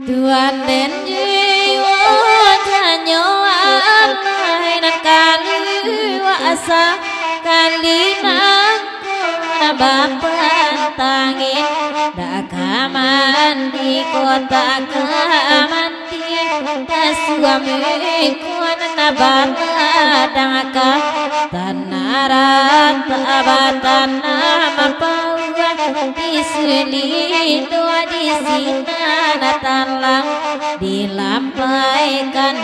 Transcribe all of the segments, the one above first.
Tuan den jiwa janyo alai nan kali wasa kali nang bapan tangin dak kaman di kota kamanti suami kuan nabadangka tanaran tabatan nama pawa disuli doa di sina talang dilampaikan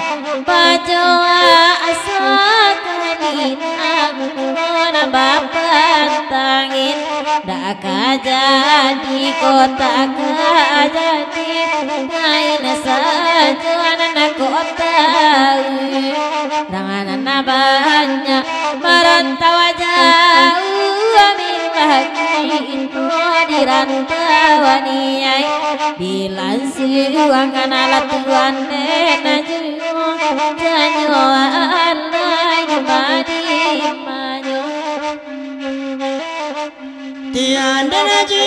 bajoa asakanina mana bapan tangin dak jadi kota jadi lain saja anak kota dengan banyak merantau jauh amin bahagia di rantau niai dilansuang anak tuan nenaju janyo alai madi manyo tiada naji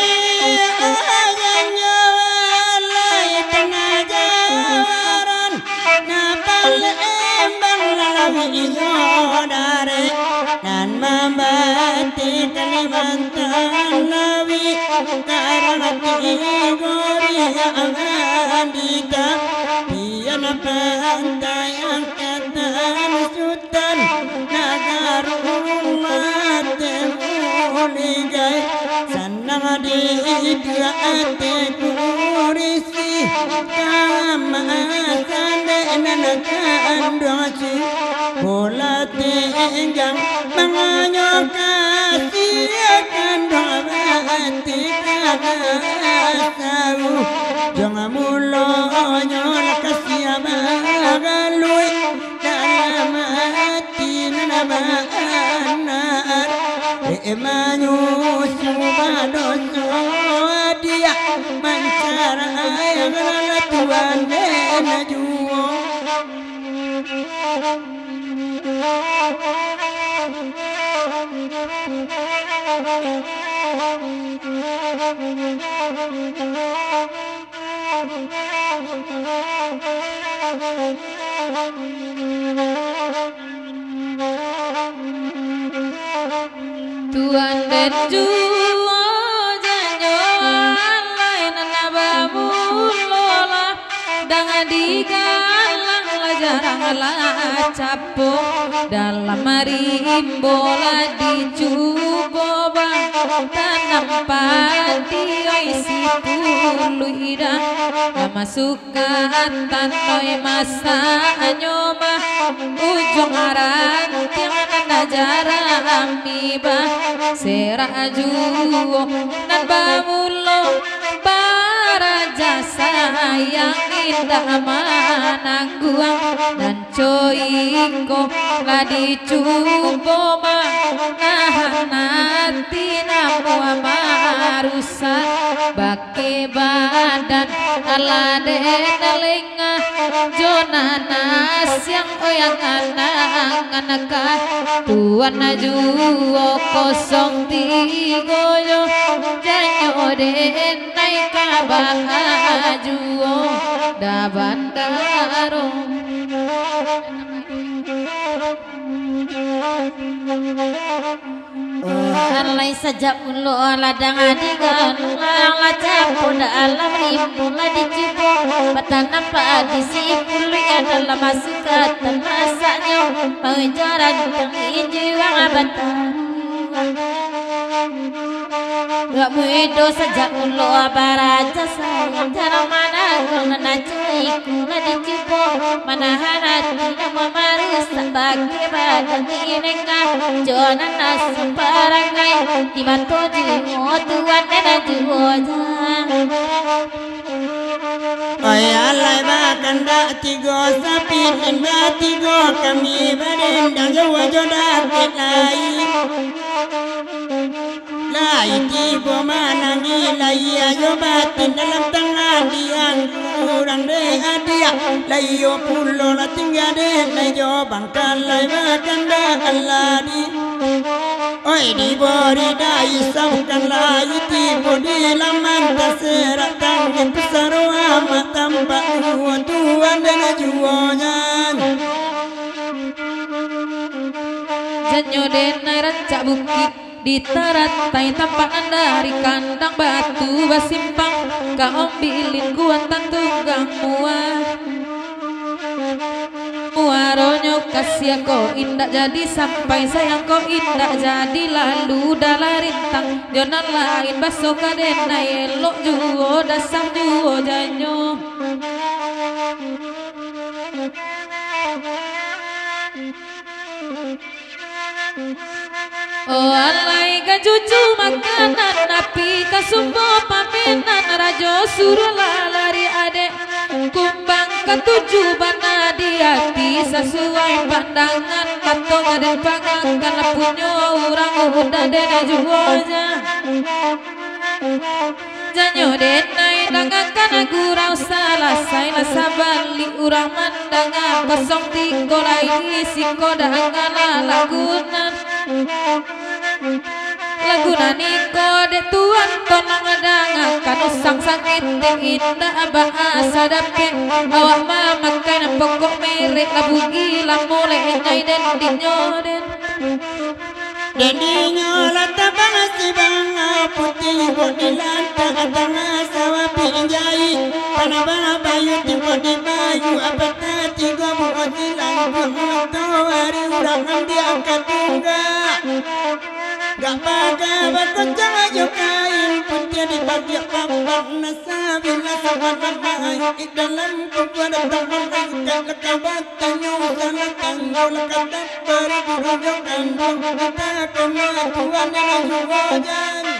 janyo alai tengah jalan napal embang lalu izodare dan membati Kalimantan lawi karangati gori andika piana pantai angkatan sultan nagarumah temuligai sanang di dia ate kurisi kama kande nanakan dosi bola tenggang menganyokasi akan doati kasaru jangan mulanya kasih abagalui dalam hati nanabanar emanyu subadoso dia mancara yang Tuhan nenajuo Tuan dan juo janyo alai nanabamu lola dengan digalang la jarang la capo dalam marimbola dijubo bang tanam padi isi puluida masukkan tanoi masa nyoba ujung aran tiang jarang tiba serajuo dan bamulo para jasa yang indah manangguang dan coiko lah dicubo nahan nanti namu marusa bake badan alade telinga jonanas yang oyang anaka tuan najuo kosong tigoyo janyo den naik kabajuo da bandaro alai saja ulo ladang adigan lang campur dalam rimbun dicipo petanam padi si pulu adalah masukan masaknya pengejaran penghijauan abatan gak muido sejak ulo baraja sayang jarang mana kena ciku na dicipo manahan hati nama marus sebagai badan tinengah jonan nasi parangai dibantu jiwa tuan dan jiwa ayalai makan dak tigo sapi dan tigo kami berendang jawa jodoh kelai lai tigo manangi lai ayo batin dalam tangan diang kurang deh hadiah lai yo pulo la tinggal deh lai yo bangkal lai makan dak aladi oi di bori dai samkan layu ti bodi laman taserak tangin pesaro amat tampak tuan dan juonyan janyo denai rancak bukit di teratai tampakan dari kandang batu basimpang kaombilin guantan tunggang muaronyo kasih ko indak jadi sampai sayang ko indak jadi lalu dalam rintang jonan lain baso kadena elok juo dasang juo janyo oh alai ka cucu makanan napi kasumbo pamenan rajo suruh lari adek kumbang ketujuh bana di hati sesuai pandangan katong ada pangang karena punya orang udah dena juonya janyo denai dangakan gurau salah saya sabali urang mandanga kosong tiga lagi siko dangana lagunan niko de tuan tonang dangakan usang sakit indah bahasa dapke awak mama kena pokok merek labu gila mulai nyai den dinyoden Dedinyo lata bangasi banga putih bodi lanta atanga sawa pinjai panabana bayu tiba di bayu apata tiga bodi lanta moto hari urang dia angkat tungga gak paga bakal jangan jokain putih di bagian papak nasa bila sahabat bayu dalam kubur taman angkat lekabat tanyo sana tanyo lekabat beri burung kandung kematuan yang jualan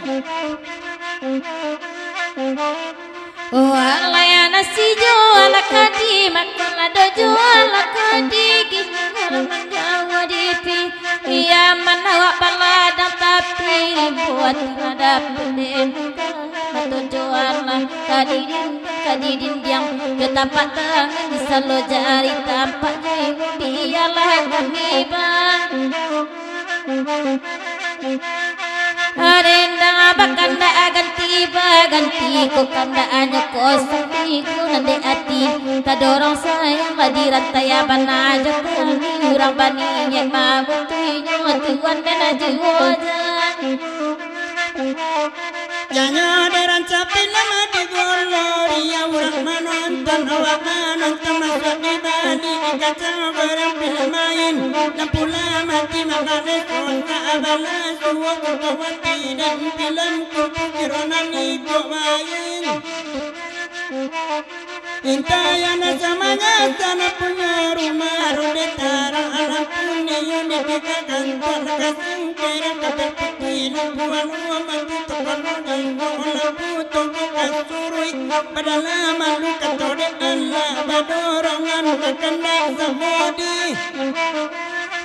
oh alayana si jual kadi makan ada jual kadi gimana menjauh dipi ia menawak baladang tapi buat hadap den atau jual kadi yang ketapak tangan bisa lo jari tampak biarlah kami bang Arendang abang kanda ganti ko kanda anya kosong tiku nande ati tadorong sayang madirantai aban aja kami urang bani nyek mabutuinyo tuan dan ajuojan janyo deran capi lama di golori ya urang manonton awak manonton masuk di bali kacang barang film main lampu lama di makane songa abala suwa kawati dan film kupikironan itu main intayana samanya sana punya rumah rode tarang alam punya unit di kantor kasing kera kapal putih buang uang mati tokono ganggu lampu toko kasurui pada lama luka tode Allah badorongan kekenda samodi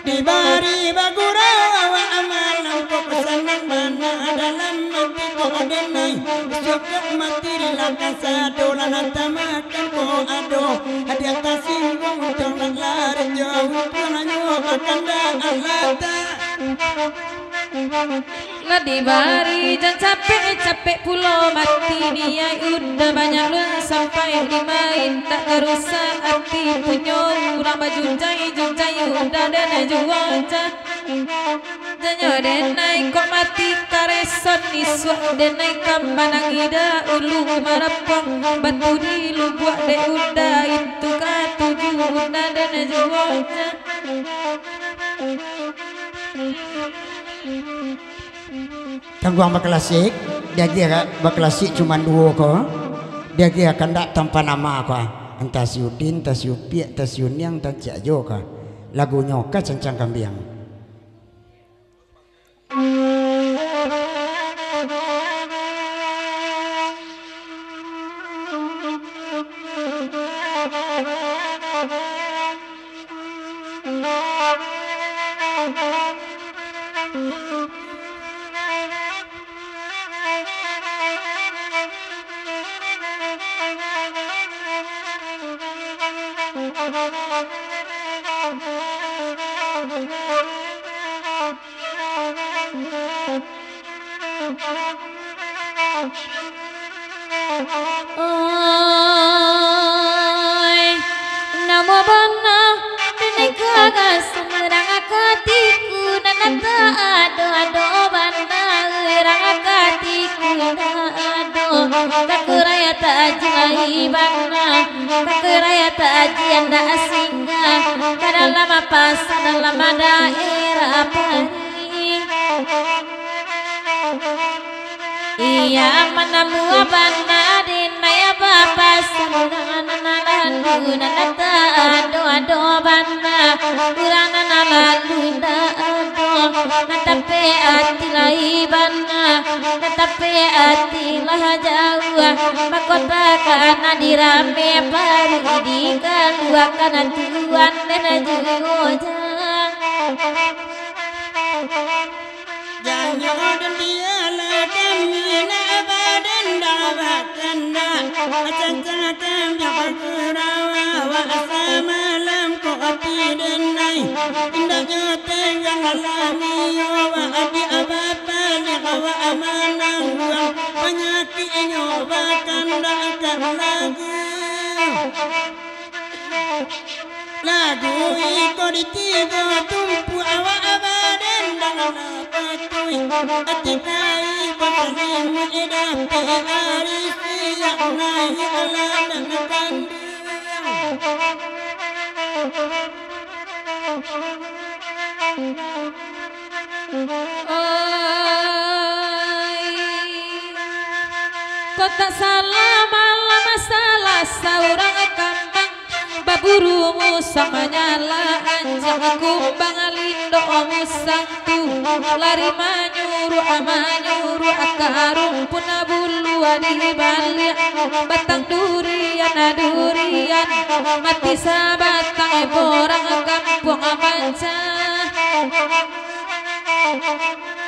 di bari bagura awak amal lampu pesanan mana dalam mati kodenai sokok mati lakan sadolan antamakan ko ado hadiah tasinggung jangan lari jauh punanyo bakanda alata lah di bari dan capek pulau mati dia udah banyak lu sampai dimain tak terusak hati punya urang baju junjai udah dana juaja janyo denai kok mati kareson niswa denai kambanang ida ulu marapong batu di lu buat de udah itu katuju udah dana juaja tangguang baklasik dia kira baklasik cuma dua ko dia kira kandak tanpa nama ko entah siudin entah siupiak entah siunyang entah ciajo ko lagunya ka cancang kambiang Oi namo bana bineka semerang katiku nanata ado bana rang katiku ado kakuraya tajai bana kakuraya tajian da singa dalam pasar dalam daerah pari iya manamu bana dinaya bapak sanana nanata ado bana urana lalu ado natape ati lai bana natape ati lah jauh makota kana dirame pari di kalua kana tuan dena jugoja janyo dan dia ladan mina badan dawakana acan-acan yang kurawa wa asamalam ko api denai indah nyoteng yang alami wa adi abapa wa amanang penyakit nyobakan dakan lagu iko ditigo tumpu awa abadan dalam patui atikai bakalim edape arisi yang nahi ala dan kandang kota salah malah masalah seorang kambang baburu musang menyala anjing kumbang lindo musang tu lari manyuru amanyuru akarum puna bulu di balik batang durian mati sabatang borang kampung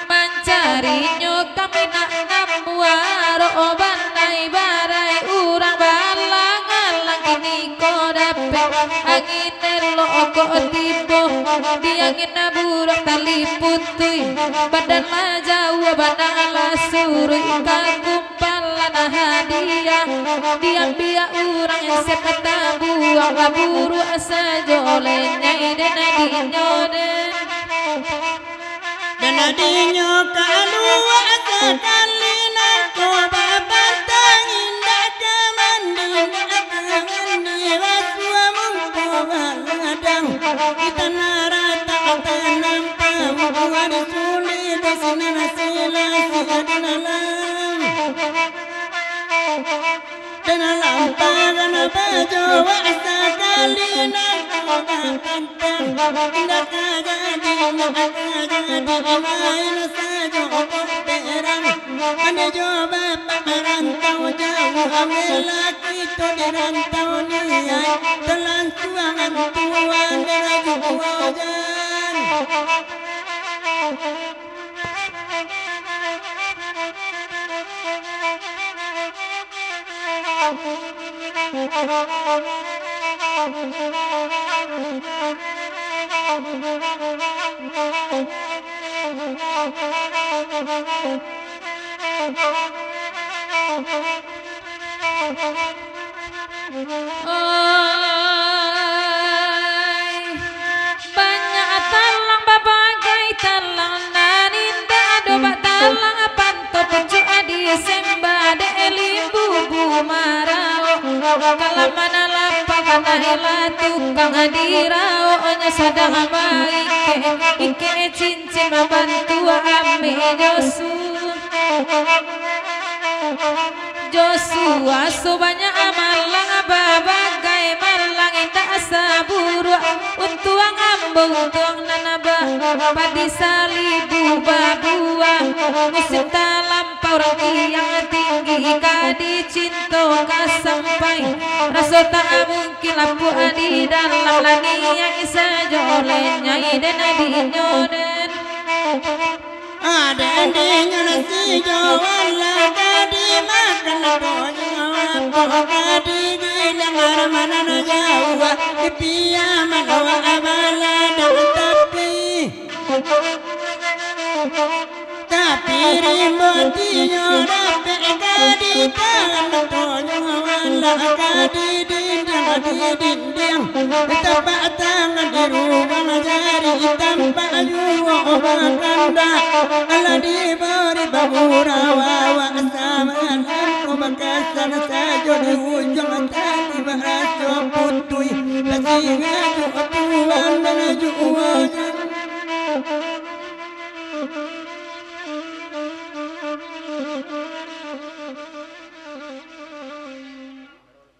mencarinya kami nak namuaro bandai barai urang balang kini ko dapet angin elok tibo di angin buruk tali putui badan majau badan lasuri kagumpalan hadiah diambil urang yang sekata buang buru asa jolenya idena dinyoden dan adinyo kalua sekali nak ko babantang indah kamandi waswa mungko baladang kita narata tanam pawa disuli desina nasila adinalam denalam pagana bajo wasa kali nak ko babantang indah kagadi main saja perang ane coba perantau jauh lelaki itu dirantau niai telan suangan tuan dari wajan banyak talang babagai talang narinda doba talang panto pucuk adi sembade limbu marao kalau mana lapangan hela tukang adirao nya sadang baik ike cincin bantu ame Joshua subanya amalang babagai malang indah saburu untuang ambung untuang nanaba padi salibu babua musim talampau rangi yang tinggi kadi cinta kasampai rasa tak mungkin lampu adi dalam lani yang isa jolenya iden adi nyoden ada adanya nasi jawala kadi makan doanya apa kadi gila mana na jawa pia manawa abala dan tapi rimbo tiyo dapat di tangan tonyo wala di dinding tapak tangan di ruang jari tampak yuwa kanda ala diberi babura wawa saman aku bakasan sajo di ujung tadi beraso putui lagi ngaju